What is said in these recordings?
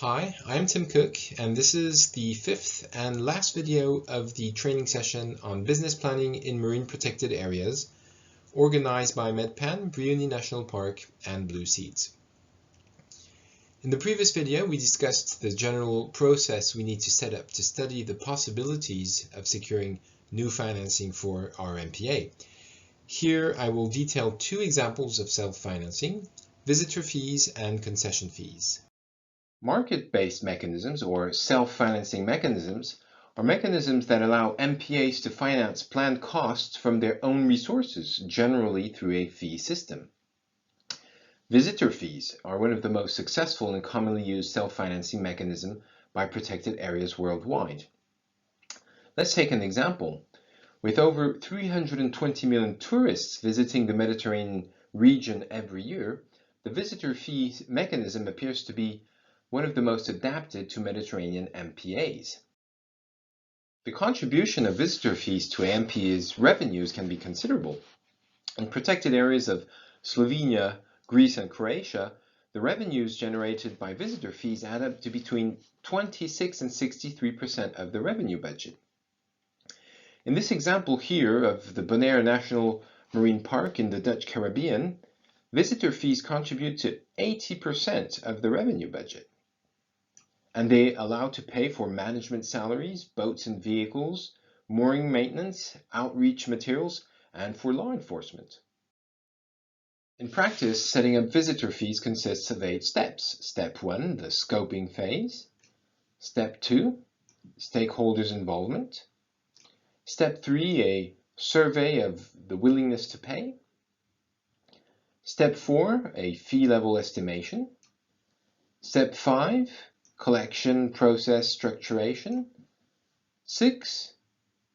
Hi, I'm Tim Cook, and this is the fifth and last video of the training session on business planning in marine protected areas, organized by MedPAN, Brijuni National Park, and BlueSeeds. In the previous video, we discussed the general process we need to set up to study the possibilities of securing new financing for our MPA. Here, I will detail two examples of self-financing: visitor fees and concession fees. Market-based mechanisms, or self-financing mechanisms, are mechanisms that allow MPAs to finance planned costs from their own resources, generally through a fee system. Visitor fees are one of the most successful and commonly used self-financing mechanisms by protected areas worldwide. Let's take an example. With over 320 million tourists visiting the Mediterranean region every year, the visitor fee mechanism appears to be one of the most adapted to Mediterranean MPAs. The contribution of visitor fees to MPA's revenues can be considerable. In protected areas of Slovenia, Greece, and Croatia, the revenues generated by visitor fees add up to between 26 and 63% of the revenue budget. In this example here of the Brijuni National Marine Park in the Dutch Caribbean, visitor fees contribute to 80% of the revenue budget, and they allow to pay for management salaries, boats and vehicles, mooring maintenance, outreach materials, and for law enforcement. In practice, setting up visitor fees consists of 8 steps. Step 1, the scoping phase. Step 2, stakeholders' involvement. Step 3, a survey of the willingness to pay. Step 4, a fee level estimation. Step 5, collection process structuration. 6,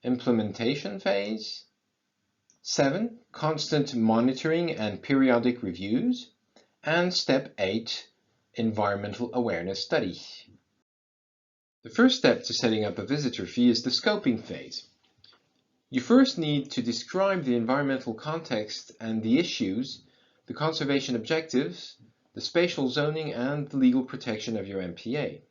implementation phase. 7, constant monitoring and periodic reviews. And step 8, environmental awareness study. The first step to setting up a visitor fee is the scoping phase. You first need to describe the environmental context and the issues, the conservation objectives, the spatial zoning, and the legal protection of your MPA.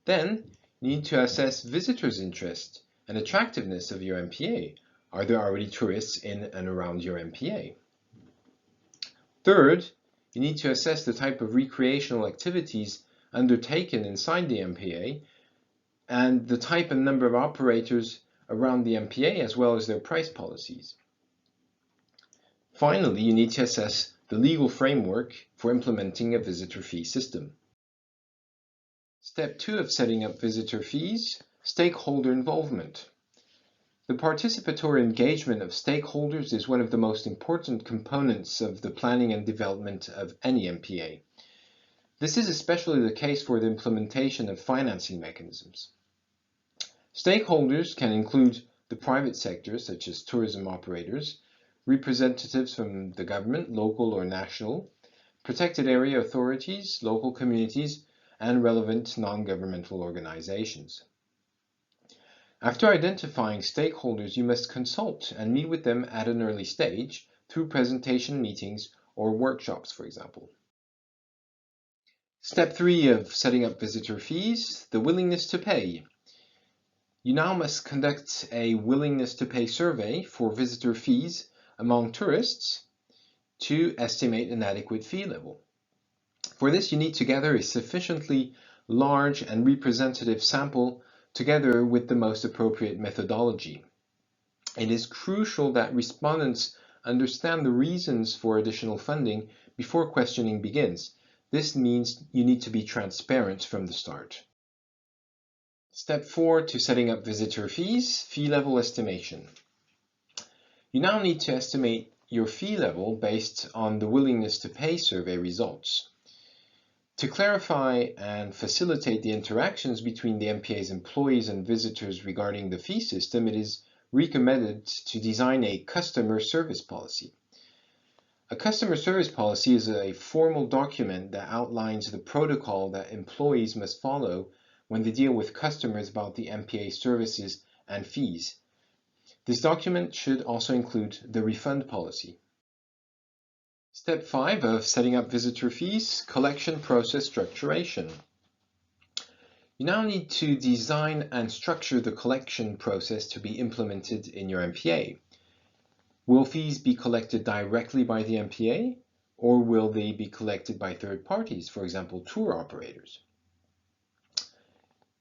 Then, you need to assess visitors' interest and attractiveness of your MPA. Are there already tourists in and around your MPA? Third, you need to assess the type of recreational activities undertaken inside the MPA and the type and number of operators around the MPA, as well as their price policies. Finally, you need to assess the legal framework for implementing a visitor fee system. Step 2 of setting up visitor fees, stakeholder involvement. The participatory engagement of stakeholders is one of the most important components of the planning and development of any MPA. This is especially the case for the implementation of financing mechanisms. Stakeholders can include the private sector, such as tourism operators, representatives from the government, local or national, protected area authorities, local communities, and relevant non-governmental organizations. After identifying stakeholders, you must consult and meet with them at an early stage through presentation meetings or workshops, for example. Step 3 of setting up visitor fees, the willingness to pay. You now must conduct a willingness to pay survey for visitor fees among tourists to estimate an adequate fee level. For this, you need to gather a sufficiently large and representative sample together with the most appropriate methodology. It is crucial that respondents understand the reasons for additional funding before questioning begins. This means you need to be transparent from the start. Step 4 to setting up visitor fees, fee level estimation. You now need to estimate your fee level based on the willingness to pay survey results. To clarify and facilitate the interactions between the MPA's employees and visitors regarding the fee system, it is recommended to design a customer service policy. A customer service policy is a formal document that outlines the protocol that employees must follow when they deal with customers about the MPA services and fees. This document should also include the refund policy. Step 5 of setting up visitor fees, collection process structuration. You now need to design and structure the collection process to be implemented in your MPA. Will fees be collected directly by the MPA, or will they be collected by third parties, for example, tour operators?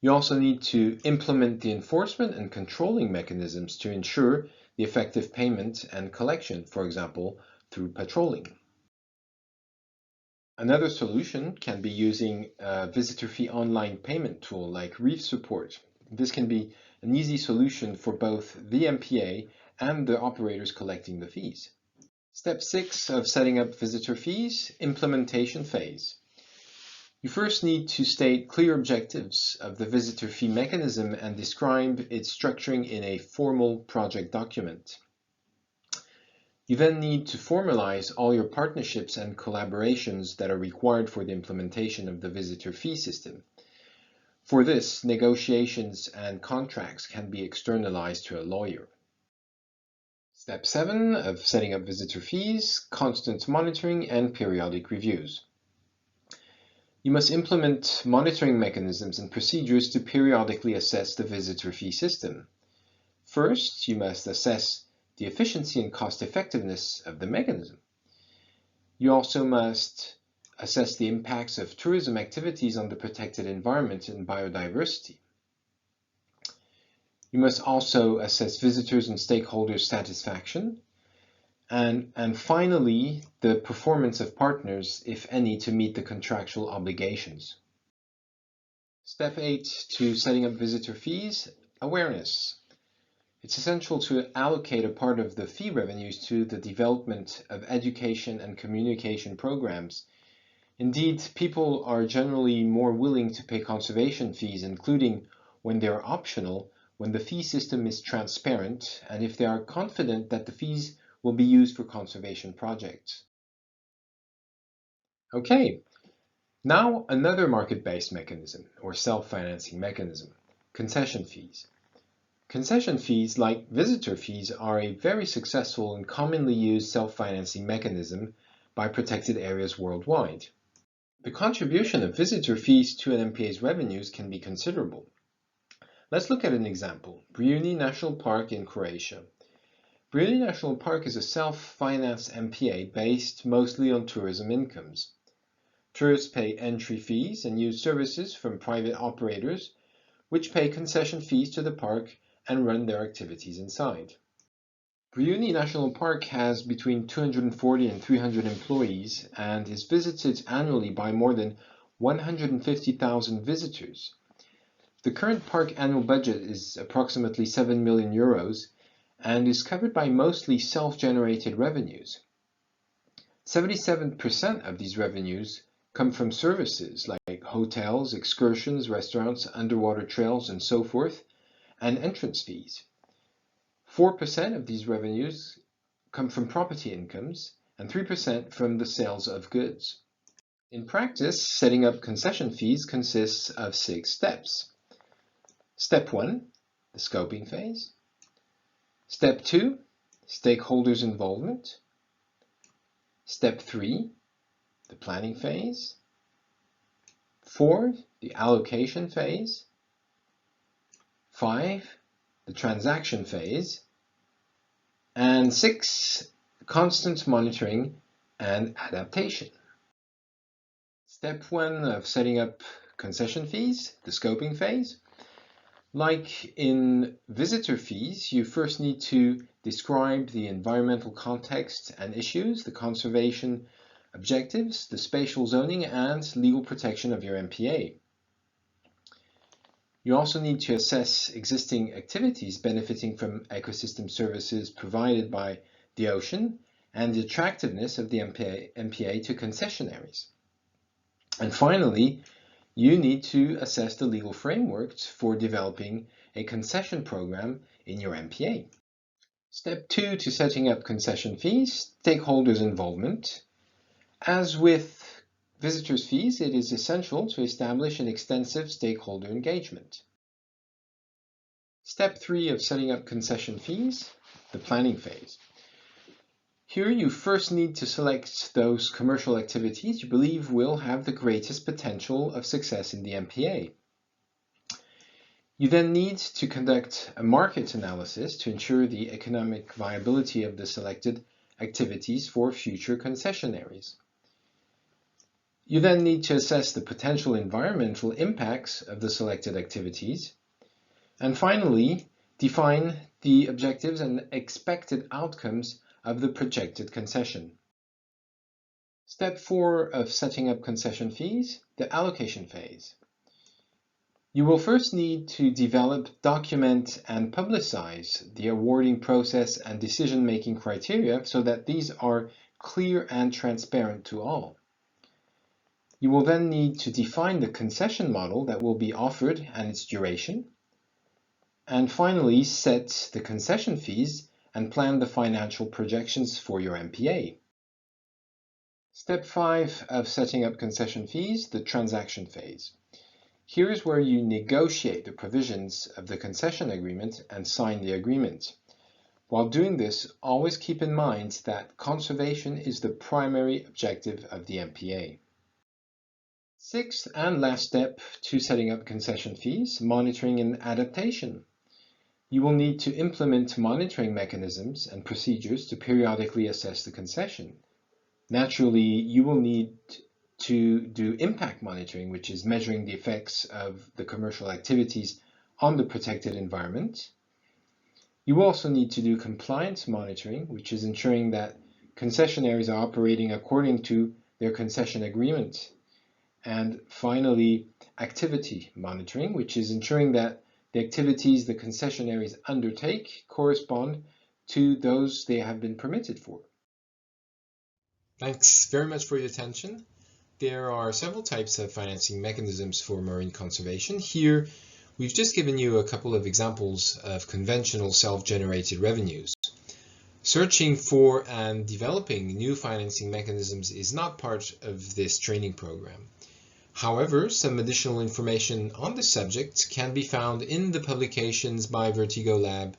You also need to implement the enforcement and controlling mechanisms to ensure the effective payment and collection, for example, through patrolling. Another solution can be using a visitor fee online payment tool like Reef Support. This can be an easy solution for both the MPA and the operators collecting the fees. Step 6 of setting up visitor fees, implementation phase. You first need to state clear objectives of the visitor fee mechanism and describe its structuring in a formal project document. You then need to formalize all your partnerships and collaborations that are required for the implementation of the visitor fee system. For this, negotiations and contracts can be externalized to a lawyer. Step 7 of setting up visitor fees, constant monitoring and periodic reviews. You must implement monitoring mechanisms and procedures to periodically assess the visitor fee system. First, you must assess the efficiency and cost effectiveness of the mechanism. You also must assess the impacts of tourism activities on the protected environment and biodiversity. You must also assess visitors and stakeholders' satisfaction. And finally, the performance of partners, if any, to meet the contractual obligations. Step 8 to setting up visitor fees, awareness. It's essential to allocate a part of the fee revenues to the development of education and communication programs. Indeed, people are generally more willing to pay conservation fees, including when they are optional, when the fee system is transparent, and if they are confident that the fees will be used for conservation projects. Okay, now another market-based mechanism, or self-financing mechanism, concession fees. Concession fees, like visitor fees, are a very successful and commonly used self-financing mechanism by protected areas worldwide. The contribution of visitor fees to an MPA's revenues can be considerable. Let's look at an example, Brijuni National Park in Croatia. Brijuni National Park is a self-financed MPA based mostly on tourism incomes. Tourists pay entry fees and use services from private operators, which pay concession fees to the park and run their activities inside. Brijuni National Park has between 240 and 300 employees and is visited annually by more than 150,000 visitors. The current park annual budget is approximately 7 million euros and is covered by mostly self-generated revenues. 77% of these revenues come from services like hotels, excursions, restaurants, underwater trails, and so forth, and entrance fees. 4% of these revenues come from property incomes, and 3% from the sales of goods. In practice, setting up concession fees consists of 6 steps. Step 1, the scoping phase. Step 2, stakeholders' involvement. Step 3, the planning phase. 4, the allocation phase. 5, the transaction phase. And 6, constant monitoring and adaptation. Step 1 of setting up concession fees, the scoping phase. Like in visitor fees, you first need to describe the environmental context and issues, the conservation objectives, the spatial zoning, and legal protection of your MPA. You also need to assess existing activities benefiting from ecosystem services provided by the ocean and the attractiveness of the MPA to concessionaries. And finally, you need to assess the legal framework for developing a concession program in your MPA. Step 2 to setting up concession fees, stakeholders' involvement. As with visitors' fees, it is essential to establish an extensive stakeholder engagement. Step 3 of setting up concession fees, the planning phase. Here you first need to select those commercial activities you believe will have the greatest potential of success in the MPA. You then need to conduct a market analysis to ensure the economic viability of the selected activities for future concession areas. You then need to assess the potential environmental impacts of the selected activities. And finally, define the objectives and expected outcomes of the projected concession. Step 4 of setting up concession fees, the allocation phase. You will first need to develop, document, and publicize the awarding process and decision-making criteria so that these are clear and transparent to all. You will then need to define the concession model that will be offered and its duration. And finally, set the concession fees and plan the financial projections for your MPA. Step 5 of setting up concession fees, the transaction phase. Here is where you negotiate the provisions of the concession agreement and sign the agreement. While doing this, always keep in mind that conservation is the primary objective of the MPA. Sixth and last step to setting up concession fees, monitoring and adaptation. You will need to implement monitoring mechanisms and procedures to periodically assess the concession. Naturally, you will need to do impact monitoring, which is measuring the effects of the commercial activities on the protected environment. You also need to do compliance monitoring, which is ensuring that concessionaires are operating according to their concession agreement. And finally, activity monitoring, which is ensuring that the activities the concessionaires undertake correspond to those they have been permitted for. Thanks very much for your attention. There are several types of financing mechanisms for marine conservation. Here, we've just given you a couple of examples of conventional self-generated revenues. Searching for and developing new financing mechanisms is not part of this training program. However, some additional information on the subject can be found in the publications by Vertigo Lab,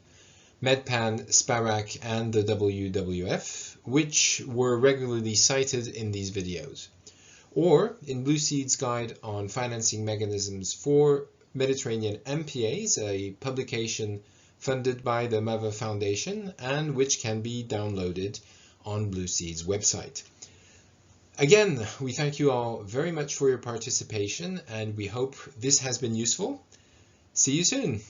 MedPAN, SPARAC, and the WWF, which were regularly cited in these videos, or in BlueSeeds' guide on financing mechanisms for Mediterranean MPAs, a publication funded by the MAVA Foundation and which can be downloaded on BlueSeeds' website. Again, we thank you all very much for your participation and we hope this has been useful. See you soon!